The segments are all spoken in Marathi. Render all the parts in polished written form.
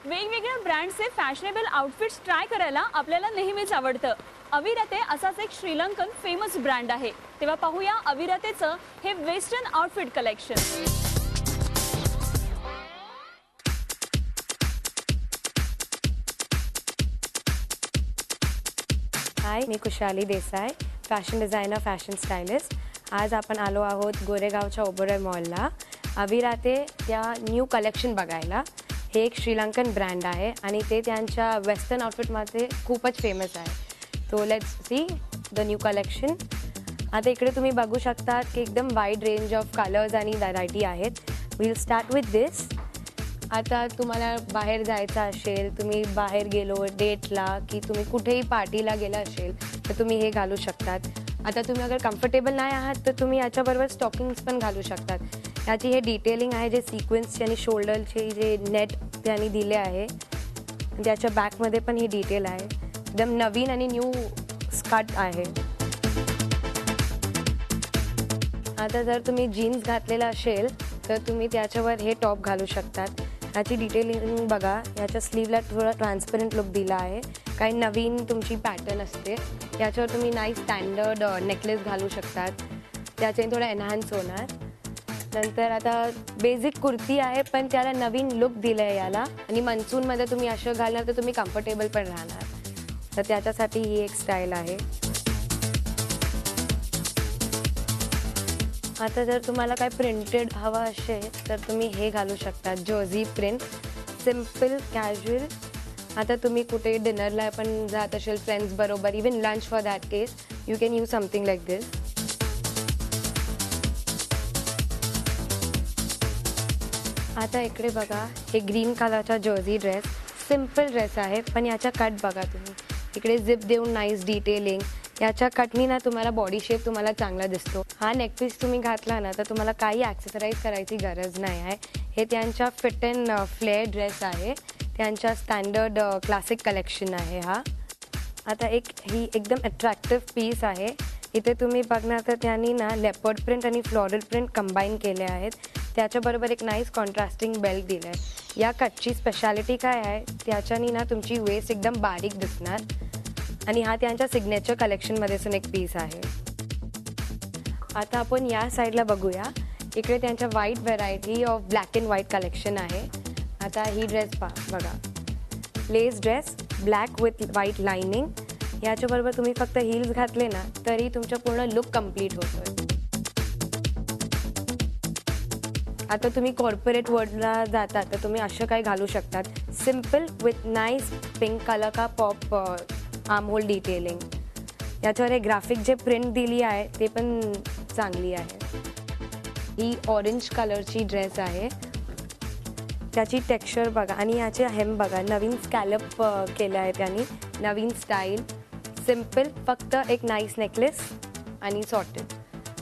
वेगवेगळ्या ब्रँडचे फॅशनेबल आउटफिट्स ट्राय करायला आपल्याला नेहमीच आवडतं. अविरते असाच एक श्रीलंकन फेमस ब्रँड आहे. तेव्हा पाहूया अविरतेचं हे वेस्टर्न आउटफिट कलेक्शन. हाय, मी Kushali Desai, fashion designer, fashion stylist. आज आपण आलो आहोत गोरेगावच्या ओबेरॉय मॉलला अविरते या न्यू कलेक्शन बघायला. हे एक श्रीलंकन ब्रँड आहे आणि ते त्यांच्या वेस्टर्न आउटफिटमध्ये खूपच फेमस आहे. So let's see the new collection. आता इकडे तुम्ही बघू शकता की एकदम वाईड रेंज ऑफ कलर्स आणि व्हरायटी आहेत. विल स्टार्ट विथ दिस. आता तुम्हाला बाहेर जायचं असेल, तुम्ही बाहेर गेलो डेटला की तुम्ही कुठेही पार्टीला गेला असेल तर तुम्ही हे घालू शकतात. आता तुम्ही अगर कम्फर्टेबल नाही आहात तर तुम्ही याच्याबरोबर स्टॉकिंग्स पण घालू शकतात. याची हे डिटेलिंग आहे जे सिक्वेन्सचे आणि शोल्डरचे जे नेट त्यांनी दिले आहे. त्याच्या बॅकमध्ये पण ही डिटेल आहे. एकदम नवीन आणि न्यू स्कर्ट आहे. आता जर तुम्ही जीन्स घातलेला असेल तर तुम्ही त्याच्यावर हे टॉप घालू शकतात. याची डिटेलिंग बघा. याच्या स्लीवला थोडा ट्रान्सपरंट लुक दिला आहे. काही नवीन तुमची पॅटर्न असते. याच्यावर तुम्ही नाईस स्टँडर्ड नेकलेस घालू शकतात. त्याच्याने थोडं एनहान्स होणार. नंतर आता बेसिक कुर्ती आहे पण त्याला नवीन लुक दिलं आहे याला. आणि मान्सूनमध्ये तुम्ही असं घालणार तर तुम्ही कम्फर्टेबल पण राहणार. तर त्याच्यासाठी ही एक स्टाईल आहे. आता जर तुम्हाला काय प्रिंटेड हवं असेल तर तुम्ही हे घालू शकता. Jersey print, simple casual. आता तुम्ही कुठे डिनरला पण जात असेल फ्रेंड्स बरोबर, even lunch for that case you can use something like this. आता इकडे बघा, हे ग्रीन कलरचा जर्सी ड्रेस, सिम्पल ड्रेस आहे पण याचा कट बघा तुम्ही. इकडे झिप देऊन नाईस डिटेलिंग. याच्या कटनी ना तुम्हाला बॉडी शेप तुम्हाला चांगला दिसतो. हा नेकपीस तुम्ही घातला ना तर तुम्हाला काही ॲक्सेसराईज करायची गरज नाही आहे. हे त्यांच्या फिट अँड फ्लेअर ड्रेस आहे. त्यांच्या स्टँडर्ड क्लासिक कलेक्शन आहे हा. आता ही एकदम अट्रॅक्टिव्ह पीस आहे. इथे तुम्ही बघणार तर त्यांनी ना लेपर्ड प्रिंट आणि फ्लोरल प्रिंट कंबाईन केले आहेत. त्याच्याबरोबर एक नाईस कॉन्ट्रास्टिंग बेल्ट दिलं आहे. या कटची स्पेशालिटी काय आहे, त्याच्यानी ना तुमची वेस्ट एकदम बारीक दिसणार. आणि हा त्यांच्या सिग्नेचर कलेक्शनमध्येसून एक पीस आहे. आता आपण या साईडला बघूया. इकडे त्यांच्या white variety of black and white collection आहे. आता ही ड्रेस बघा, lace dress, black with white lining. याच्याबरोबर तुम्ही फक्त हील्स घातले ना तरी तुमचं पूर्ण लुक कम्प्लीट होतोय. आता तुम्ही कॉर्पोरेट वर्ल्डला जाता तर तुम्ही असं काही घालू शकतात. Simple with nice pink colour का पॉप आर्म होल डिटेलिंग. याच्यावर हे ग्राफिक जे प्रिंट दिली आहे ते पण चांगली आहे. ही ऑरेंज कलरची ड्रेस आहे. त्याची टेक्स्चर बघा आणि याचे हेम बघा. नवीन स्कॅलप केले आहे त्यांनी, नवीन स्टाईल. सिम्पल, फक्त एक नाईस नेकलेस आणि सॉर्टेड.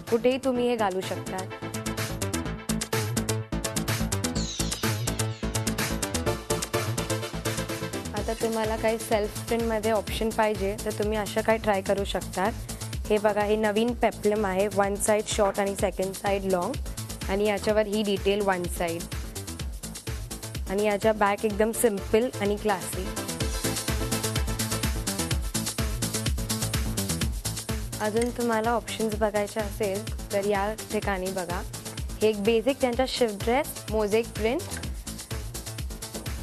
कुठेही तुम्ही हे घालू शकता. आता तुम्हाला काही सेल्फ प्रिंटमध्ये ऑप्शन पाहिजे तर तुम्ही असं काही ट्राय करू शकतात. हे बघा, हे नवीन पेप्लम आहे. वन साईड शॉर्ट आणि सेकंड साईड लॉंग. आणि याच्यावर ही डिटेल वन साईड. आणि याच्या बॅक एकदम सिम्पल आणि क्लासी. अजून तुम्हाला ऑप्शन्स बघायचे असेल तर या ठिकाणी बघा. हे एक बेसिक त्यांचा shift dress, mosaic print.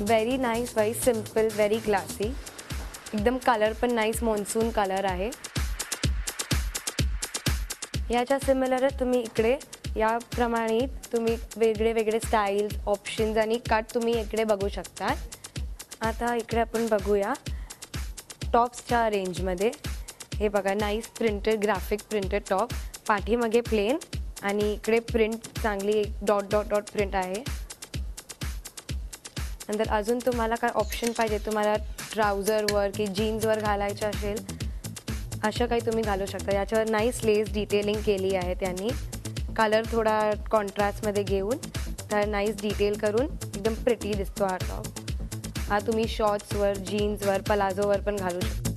Very nice, very simple, very classy. एकदम कलर पण नाईस मॉन्सून कलर आहे. याच्या सिमिलरच तुम्ही इकडे याप्रमाणे तुम्ही वेगळे वेगळे स्टाईल्स, ऑप्शन्स आणि कट तुम्ही इकडे बघू शकता. आता इकडे आपण बघूया टॉप्सच्या रेंजमध्ये. हे बघा, nice printed, graphic printed top. पाठीमागे प्लेन आणि इकडे प्रिंट चांगली डॉट डॉट डॉट प्रिंट आहे. नंतर अजून तुम्हाला काय ऑप्शन पाहिजे, तुम्हाला ट्राउझरवर की जीन्सवर घालायचं असेल असं काही तुम्ही घालू शकता. याच्यावर नाईस लेस डिटेलिंग केली आहे त्यांनी. कलर थोडा कॉन्ट्रास्टमध्ये घेऊन तर नाईस डिटेल करून एकदम प्रिटी दिसतो हा टॉप. हा तुम्ही शॉर्ट्सवर, जीन्सवर, पलाझोवर पण घालू शकता.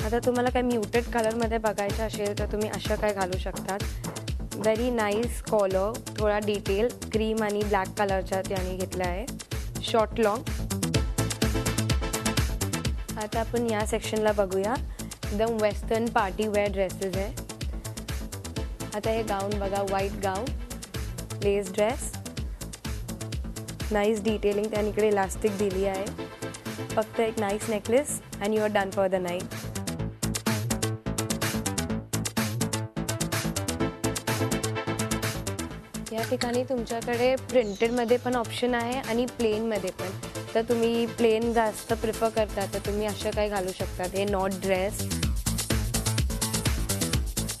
आता तुम्हाला काय म्युटेड कलरमध्ये बघायचं असेल तर तुम्ही असं काय घालू शकतात. व्हेरी नाईस कॉलर, थोडा डिटेल क्रीम आणि ब्लॅक कलरचा त्याने घेतला आहे, शॉर्ट लॉंग. आता आपण या सेक्शनला बघूया, एकदम वेस्टर्न पार्टी वेअर ड्रेसेस आहे. आता हे गाऊन बघा, white gown, lace dress, nice detailing, त्याने इकडे इलास्टिक दिली आहे. फक्त एक nice necklace and you are done for the night. या ठिकाणी तुमच्याकडे प्रिंटेडमध्ये पण ऑप्शन आहे आणि प्लेनमध्ये पण. तर तुम्ही प्लेन जास्त प्रिफर करता तर तुम्ही असं काय घालू शकता. हे नॉट ड्रेस.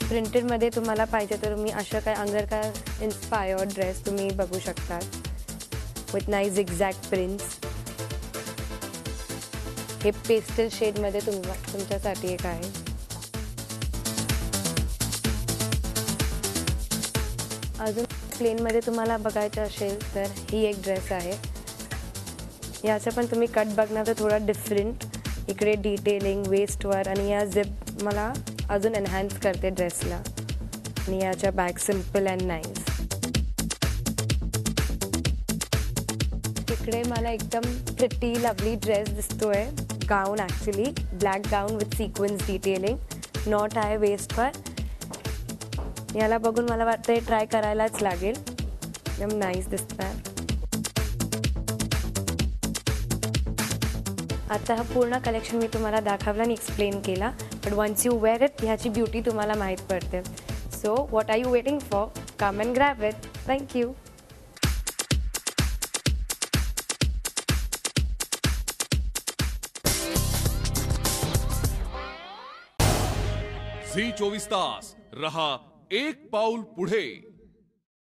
प्रिंटेडमध्ये तुम्हाला पाहिजे तर तुम्ही असं काय अंगर का इन्स्पायर्ड ड्रेस तुम्ही बघू शकता विथ नाईस एक्झॅक्ट प्रिंट्स. हे पेस्टल शेडमध्ये तुमच्यासाठी एक आहे. अजून प्लेनमध्ये तुम्हाला बघायचं असेल तर ही एक ड्रेस आहे. याचं पण तुम्ही कट बघणार तर थोडा डिफरंट, इकडे डिटेलिंग वेस्टवर आणि या झिप मला अजून एनहान्स करते ड्रेसला. आणि याच्या बॅक सिम्पल अँड नाईस. इकडे मला एकदम प्रिटी लवली ड्रेस दिसतोय, gown actually black gown with sequence detailing, knot आहे वेस्टवर. याला बघून मला वाटतं हे ट्राय करायलाच लागेल, एकदम नाईस दिसतंय. आता हा पूर्ण कलेक्शन मी तुम्हाला दाखवला आणि एक्सप्लेन केला, but once you wear it ह्याची ब्युटी तुम्हाला माहीत पडते. So what are you waiting for, come and grab it. Thank you. Zee 24 तास रहा एक पाऊल पुढे.